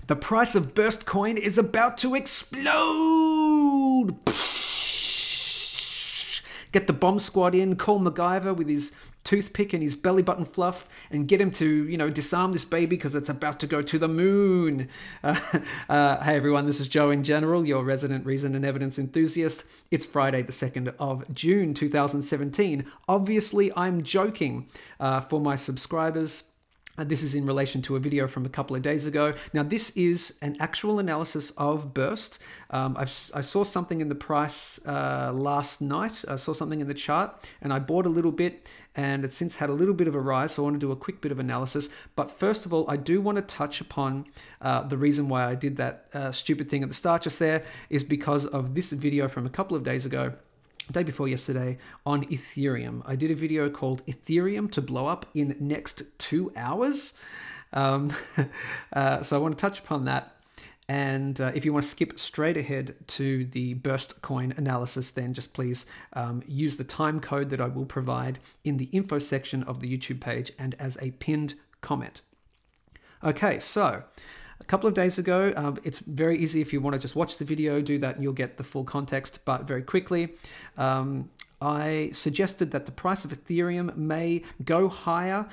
The price of Burst coin is about to explode! Get the bomb squad in, call MacGyver with his toothpick and his belly button fluff and get him to, disarm this baby because it's about to go to the moon. Hey everyone, this is Joe in General, your resident reason and evidence enthusiast. It's Friday the 2nd of June 2017. Obviously, I'm joking for my subscribers. This is in relation to a video from a couple of days ago. Now, this is an actual analysis of Burst. I saw something in the price last night. I saw something in the chart and I bought a little bit and it's since had a little bit of a rise. So I want to do a quick bit of analysis. But first of all, I do want to touch upon the reason why I did that stupid thing at the start just there is because of this video from a couple of days ago. Day before yesterday on Ethereum. I did a video called Ethereum to blow up in next 2 hours. So I want to touch upon that. And if you want to skip straight ahead to the Burst coin analysis, then just please use the time code that I will provide in the info section of the YouTube page and as a pinned comment. Okay, so a couple of days ago, it's very easy if you want to just watch the video, do that and you'll get the full context, but very quickly, I suggested that the price of Ethereum may go higher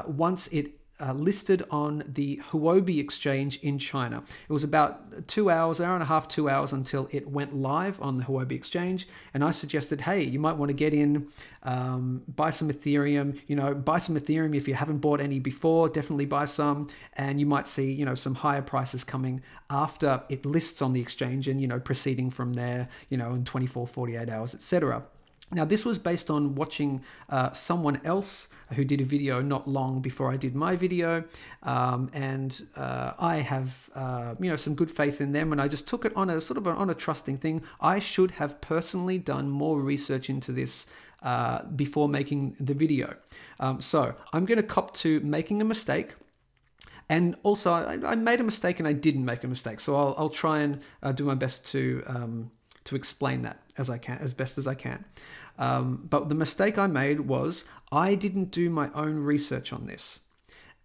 once it listed on the Huobi exchange in China. It was about 2 hours, hour and a half, 2 hours until it went live on the Huobi exchange. And I suggested, hey, you might want to get in, buy some Ethereum, buy some Ethereum if you haven't bought any before, definitely buy some. And you might see, some higher prices coming after it lists on the exchange and, proceeding from there, in 24, 48 hours, etc. Now, this was based on watching someone else who did a video not long before I did my video. I have, some good faith in them. And I just took it on a sort of on a trusting thing. I should have personally done more research into this before making the video. So I'm going to cop to making a mistake. And also, I made a mistake and I didn't make a mistake. So I'll try and do my best to explain that as best as I can. But the mistake I made was I didn't do my own research on this.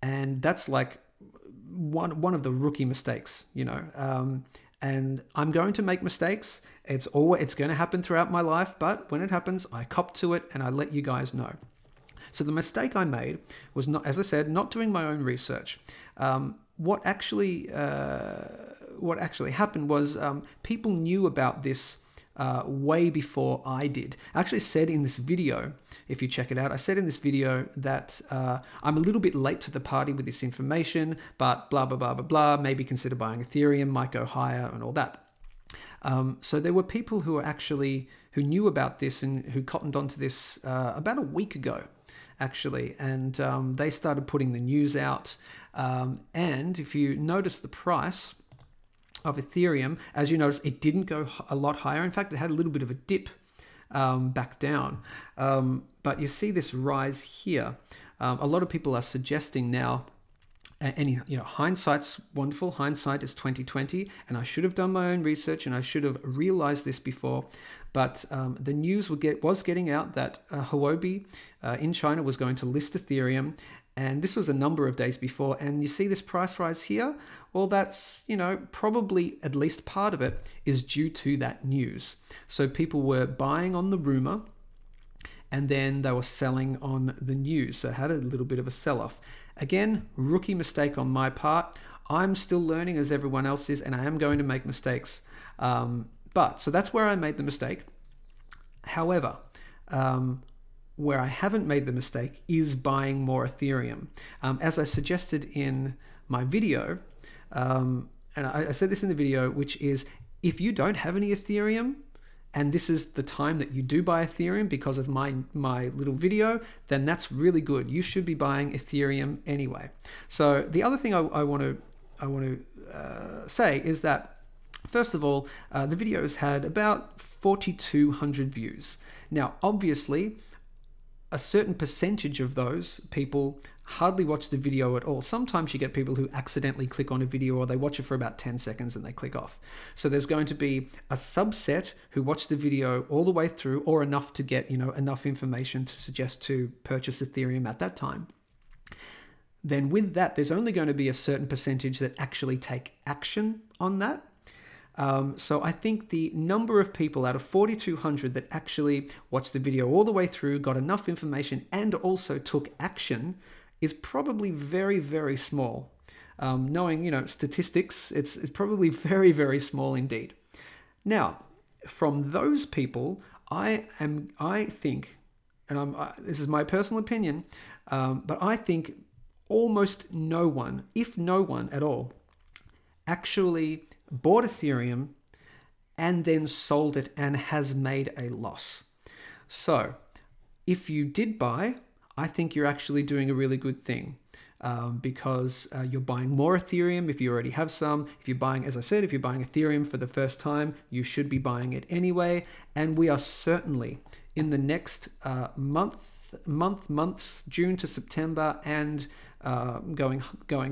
And that's like one of the rookie mistakes, and I'm going to make mistakes. It's going to happen throughout my life, but when it happens, I cop to it and I let you guys know. So the mistake I made was not, as I said, not doing my own research. What actually happened was people knew about this way before I did. I actually said in this video, if you check it out, I said in this video that I'm a little bit late to the party with this information, but blah, blah, blah, blah, blah, maybe consider buying Ethereum, might go higher and all that. So there were people who knew about this and who cottoned onto this about a week ago, actually, and they started putting the news out. And if you notice the price of Ethereum, as you notice, it didn't go a lot higher. In fact, it had a little bit of a dip back down. But you see this rise here. A lot of people are suggesting now, and hindsight's wonderful. Hindsight is 2020, and I should have done my own research, and I should have realized this before. But the news was getting out that Huobi in China was going to list Ethereum. And this was a number of days before, and you see this price rise here? Well, that's, probably at least part of it is due to that news. So people were buying on the rumor, and then they were selling on the news. So it had a little bit of a sell-off. Again, rookie mistake on my part. I'm still learning as everyone else is, and I am going to make mistakes. So that's where I made the mistake. However, where I haven't made the mistake is buying more Ethereum. As I suggested in my video, and I said this in the video, which is if you don't have any Ethereum, and this is the time that you do buy Ethereum because of my little video, then that's really good. You should be buying Ethereum anyway. So the other thing I want to say is that, first of all, the videos had about 4,200 views. Now, obviously, a certain percentage of those people hardly watch the video at all. Sometimes you get people who accidentally click on a video or they watch it for about 10 seconds and they click off. So there's going to be a subset who watch the video all the way through or enough to get, enough information to suggest to purchase Ethereum at that time. then with that, there's only going to be a certain percentage that actually take action on that. So I think the number of people out of 4,200 that actually watched the video all the way through, got enough information, and also took action is probably very, very small. Knowing, statistics, it's probably very, very small indeed. Now, from those people, I think, and this is my personal opinion, but I think almost no one, if no one at all, actually bought Ethereum and then sold it and has made a loss. So if you did buy, I think you're actually doing a really good thing, because you're buying more Ethereum if you already have some. If you're buying, as I said, if you're buying Ethereum for the first time, you should be buying it anyway. And we are certainly in the next months, June to September, and going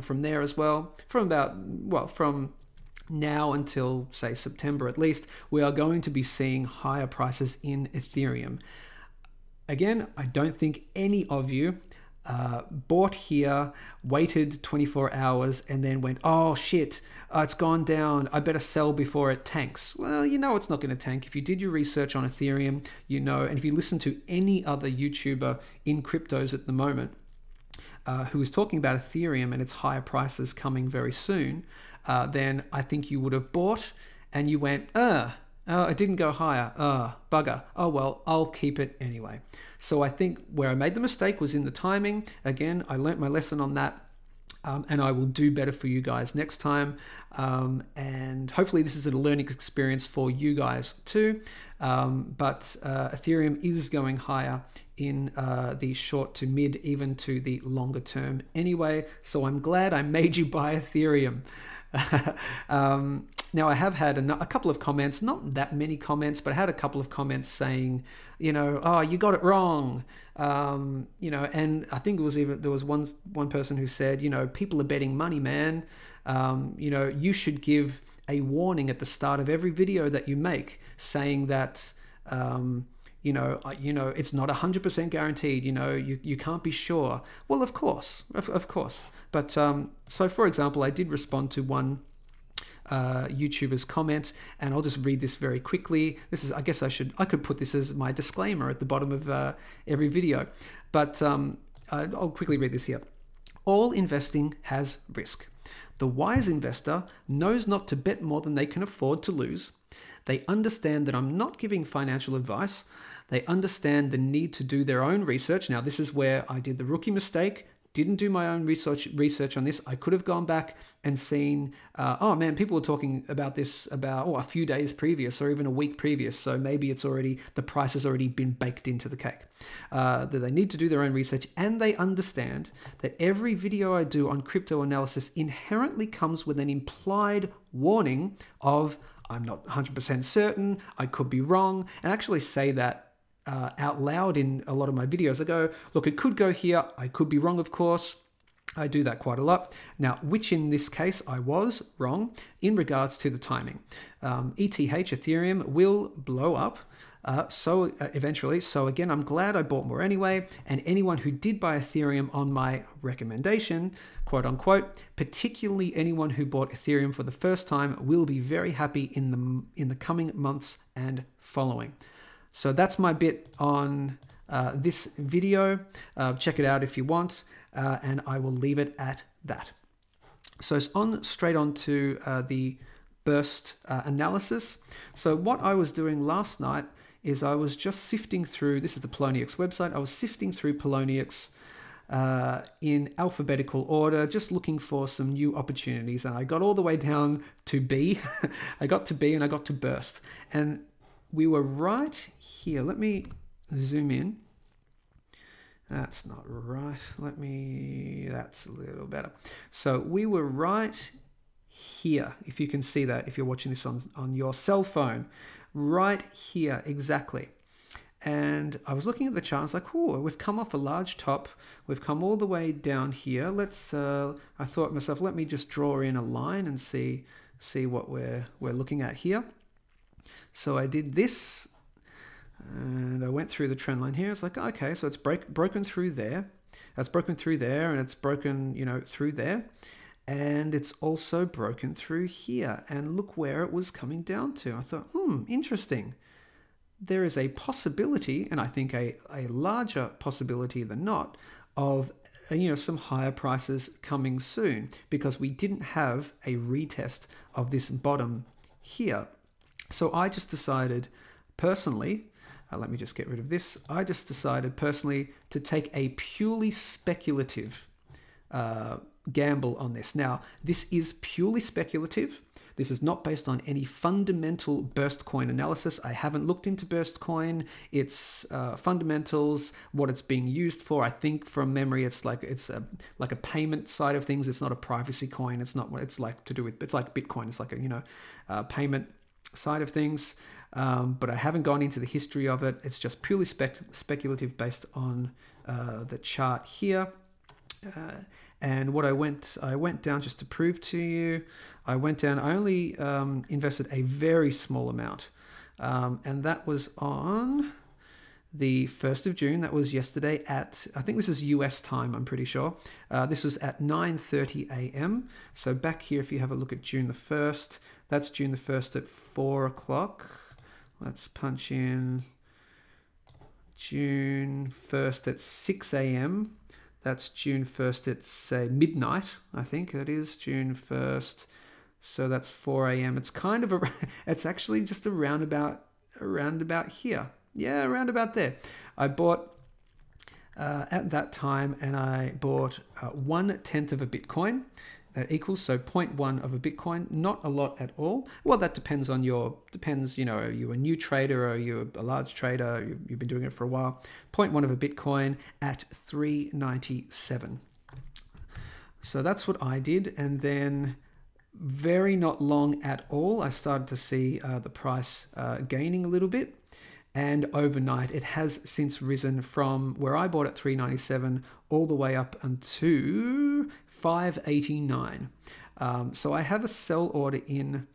from there as well, from now until, say, September at least, we are going to be seeing higher prices in Ethereum. Again, I don't think any of you bought here, waited 24 hours, and then went, oh shit, it's gone down, I better sell before it tanks. Well, it's not going to tank. If you did your research on Ethereum, and if you listen to any other YouTuber in cryptos at the moment who is talking about Ethereum and its higher prices coming very soon, then I think you would have bought and you went, it didn't go higher, bugger, oh well, I'll keep it anyway. So I think where I made the mistake was in the timing. Again, I learnt my lesson on that, and I will do better for you guys next time. And hopefully this is a learning experience for you guys too. But Ethereum is going higher in the short to mid, even to the longer term anyway. So I'm glad I made you buy Ethereum. Now, I have had a couple of comments, not that many comments, but I had a couple of comments saying, oh, you got it wrong. And I think there was one person who said, people are betting money, man. You should give a warning at the start of every video that you make saying that, it's not 100% guaranteed, you can't be sure. Well, of course. But so for example, I did respond to one YouTuber's comment, and I'll just read this very quickly. This is, I guess I could put this as my disclaimer at the bottom of every video, but I'll quickly read this here. All investing has risk. The wise investor knows not to bet more than they can afford to lose. They understand that I'm not giving financial advice. They understand the need to do their own research. Now, this is where I did the rookie mistake. Didn't do my own research on this. I could have gone back and seen, oh man, people were talking about this a few days previous or even a week previous. So maybe the price has already been baked into the cake. That they need to do their own research, and they understand that every video I do on crypto analysis inherently comes with an implied warning of, I'm not 100% certain, I could be wrong, and I actually say that out loud in a lot of my videos. I go, look, it could go here. I could be wrong, of course. I do that quite a lot. Now, which in this case I was wrong in regards to the timing. Ethereum will blow up eventually. So again, I'm glad I bought more anyway. And anyone who did buy Ethereum on my recommendation, quote unquote, particularly anyone who bought Ethereum for the first time, will be very happy in the coming months and following. So that's my bit on this video. Check it out if you want, and I will leave it at that. So it's straight on to the burst analysis. So what I was doing last night is I was just sifting through, this is the Poloniex website, I was sifting through Poloniex in alphabetical order, just looking for some new opportunities, and I got all the way down to B. I got to B and I got to burst, and we were right here. Let me zoom in. That's not right. That's a little better. So we were right here, if you can see that, if you're watching this on your cell phone, right here, exactly. And I was looking at the chart, I was like, oh, we've come off a large top. We've come all the way down here. I thought to myself, let me just draw in a line and see what we're looking at here. So I did this, and I went through the trend line here. It's like, okay, so it's broken through there. It's broken through there, and it's broken, you know, through there. And it's also broken through here. And look where it was coming down to. I thought, interesting. There is a possibility, and I think a larger possibility than not, of, you know, some higher prices coming soon, because we didn't have a retest of this bottom here. So I just decided personally, let me just get rid of this. I just decided personally to take a purely speculative gamble on this. Now, this is purely speculative. This is not based on any fundamental burst coin analysis. I haven't looked into burst coin, its fundamentals, what it's being used for. I think from memory, it's like a payment side of things. It's not a privacy coin. It's not what it's like to do with. It's like Bitcoin. It's like a, you know, payment side of things. But I haven't gone into the history of it. It's just purely speculative based on the chart here. And what I went down just to prove to you, I went down, I only invested a very small amount. And that was on the 1st of June. That was yesterday at, I think this is US time, I'm pretty sure. This was at 9:30 a.m. So back here, if you have a look at June the 1st, that's June the 1st at 4 o'clock. Let's punch in June 1st at 6 a.m. That's June 1st at, say, midnight, I think it is, June 1st. So that's 4 a.m. It's kind of it's actually just around about here. Yeah, around about there. I bought at that time, and I bought 1/10 of a Bitcoin. That equals, so 0.1 of a Bitcoin, not a lot at all. Well, that depends, you know, are you a new trader, or are you a large trader, you've been doing it for a while. 0.1 of a Bitcoin at 397. So that's what I did. And then very not long at all, I started to see the price gaining a little bit. And overnight, it has since risen from where I bought at 397 all the way up until 589. So I have a sell order in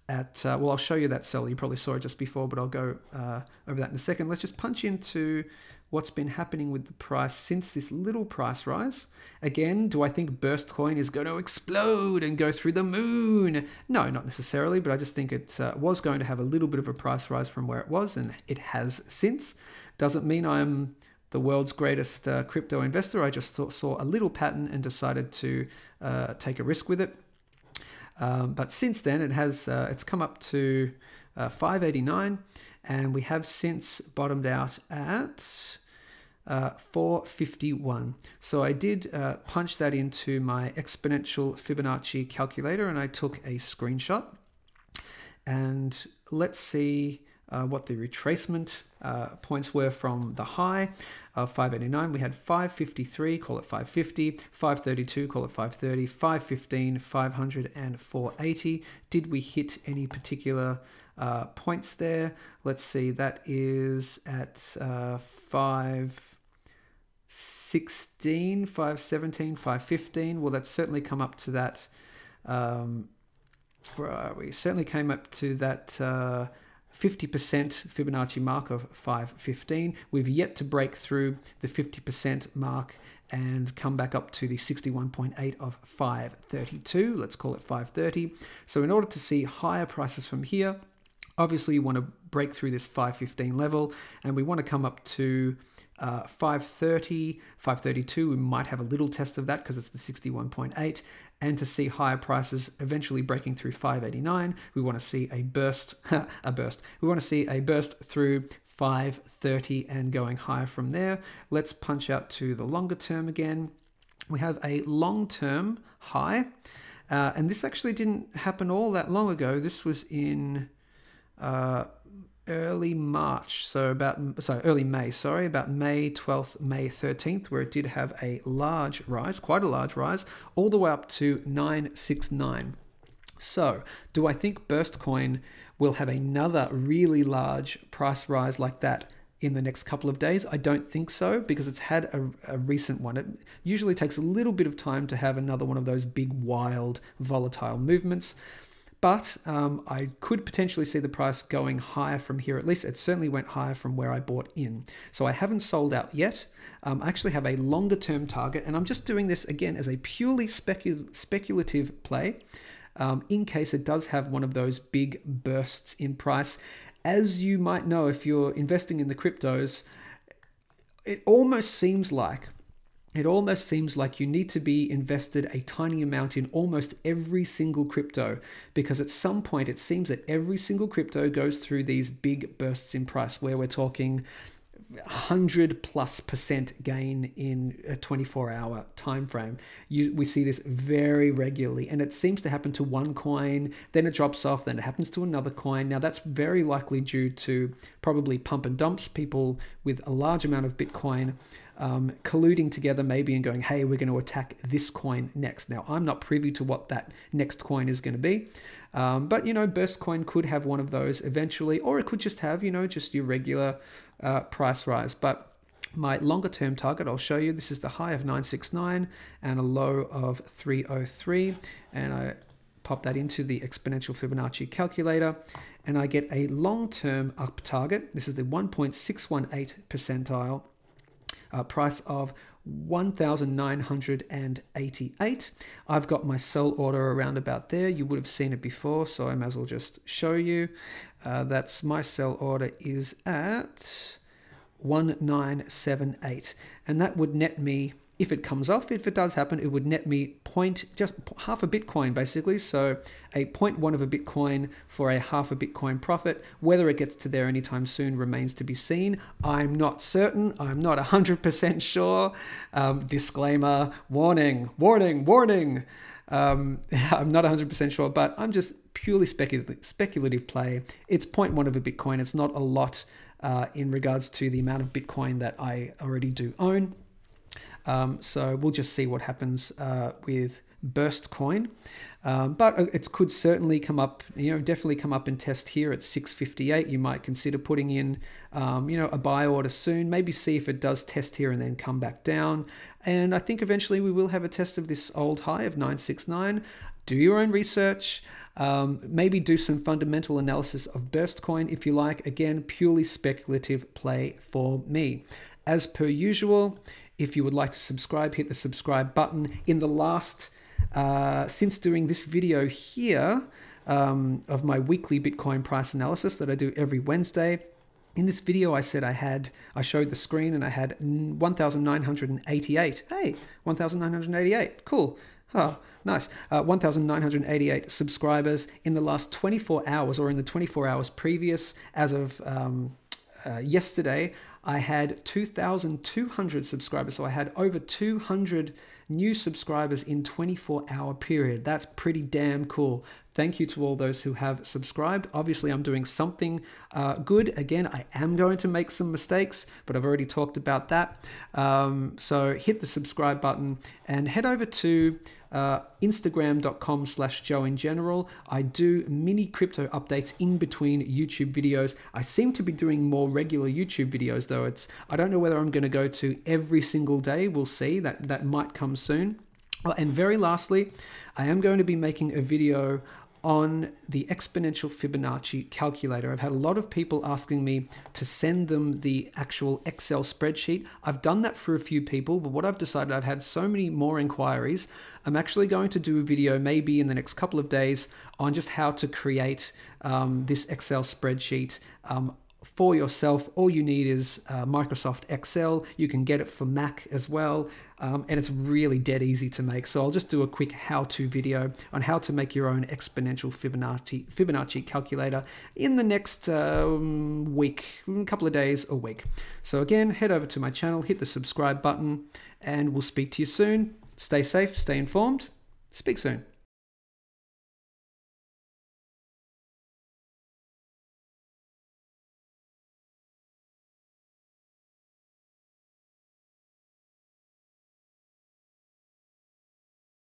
at, well, I'll show you that sell. You probably saw it just before, but I'll go over that in a second. Let's just punch into what's been happening with the price since this little price rise. Again, do I think Burst Coin is going to explode and go through the moon? No, not necessarily, but I just think it was going to have a little bit of a price rise from where it was, and it has since. Doesn't mean I'm the world's greatest crypto investor. I just saw a little pattern and decided to take a risk with it. But since then, it's come up to 589, and we have since bottomed out at 451. So I did punch that into my exponential Fibonacci calculator, and I took a screenshot. And let's see what the retracement points were from the high of 589. We had 553, call it 550, 532, call it 530, 515, 500, and 480. Did we hit any particular points there? Let's see, that is at 516, 517, 515. Well, that's certainly come up to that. Where are we? Certainly came up to that 50% Fibonacci mark of 515. We've yet to break through the 50% mark and come back up to the 61.8 of 532. Let's call it 530. So in order to see higher prices from here, obviously you want to break through this 515 level, and we want to come up to 530, 532. We might have a little test of that because it's the 61.8. And to see higher prices eventually breaking through 589, we want to see a burst, We want to see a burst through 530 and going higher from there. Let's punch out to the longer term again. We have a long-term high, and this actually didn't happen all that long ago. This was in early March, early May, sorry, about May 12th, May 13th, where it did have a large rise, quite a large rise, all the way up to 969. So, do I think Burst Coin will have another really large price rise like that in the next couple of days? I don't think so, because it's had a recent one. It usually takes a little bit of time to have another one of those big, wild, volatile movements. But I could potentially see the price going higher from here. At least it certainly went higher from where I bought in. So I haven't sold out yet. I actually have a longer term target, and I'm just doing this again as a purely speculative play in case it does have one of those big bursts in price. As you might know, if you're investing in the cryptos, it almost seems like you need to be invested a tiny amount in almost every single crypto, because at some point it seems that every single crypto goes through these big bursts in price where we're talking 100+% gain in a 24-hour time frame. We see this very regularly, and it seems to happen to one coin, then it drops off, then it happens to another coin. Now that's very likely due to probably pump and dumps, people with a large amount of Bitcoin colluding together maybe and going, hey, we're going to attack this coin next. Now, I'm not privy to what that next coin is going to be, but, you know, Burst coin could have one of those eventually, or it could just have, you know, just your regular price rise. But my longer term target, I'll show you, this is the high of 969 and a low of 303, and I pop that into the exponential Fibonacci calculator, and I get a long-term up target. This is the 1.618 percentile. Price of 1,988. I've got my sell order around about there. You would have seen it before, so I might as well just show you. That's my sell order is at 1978, and that would net me, if it comes off, if it does happen, it would net me just half a Bitcoin basically. So a 0.1 of a Bitcoin for a half a Bitcoin profit. Whether it gets to there anytime soon remains to be seen. I'm not certain. I'm not 100% sure. Disclaimer, warning, warning, warning. I'm not 100% sure, but I'm just purely speculative play. It's 0.1 of a Bitcoin. It's not a lot in regards to the amount of Bitcoin that I already do own. So we'll just see what happens with Burst coin, but it could certainly come up, you know, definitely come up and test here at 658. You might consider putting in, you know, a buy order soon, maybe see if it does test here and then come back down. And I think eventually we will have a test of this old high of 969. Do your own research, maybe do some fundamental analysis of Burst coin if you like. Again, purely speculative play for me. As per usual, if you would like to subscribe, hit the subscribe button. In the last, since doing this video here of my weekly Bitcoin price analysis that I do every Wednesday, in this video I said I showed the screen and I had 1,988. Hey, 1,988, cool. Oh, nice. 1,988 subscribers in the last 24 hours, or in the 24 hours previous, as of yesterday, I had 2,200 subscribers. So I had over 200 new subscribers in 24-hour period. That's pretty damn cool. Thank you to all those who have subscribed. Obviously, I'm doing something good. Again, I am going to make some mistakes, but I've already talked about that. So hit the subscribe button and head over to Instagram.com/JoeInGeneral. I do mini crypto updates in between YouTube videos. I seem to be doing more regular YouTube videos though. I don't know whether I'm going to go to every single day. We'll see. That might come soon. And very lastly, I am going to be making a video on the exponential Fibonacci calculator. I've had a lot of people asking me to send them the actual Excel spreadsheet. I've done that for a few people, but what I've decided, I've had so many more inquiries, I'm actually going to do a video maybe in the next couple of days on just how to create this Excel spreadsheet for yourself. All you need is Microsoft Excel. You can get it for Mac as well, and it's really dead easy to make. So I'll just do a quick how-to video on how to make your own exponential Fibonacci calculator in the next week, a couple of days, a week. So again, head over to my channel, hit the subscribe button, and we'll speak to you soon. Stay safe, stay informed. Speak soon.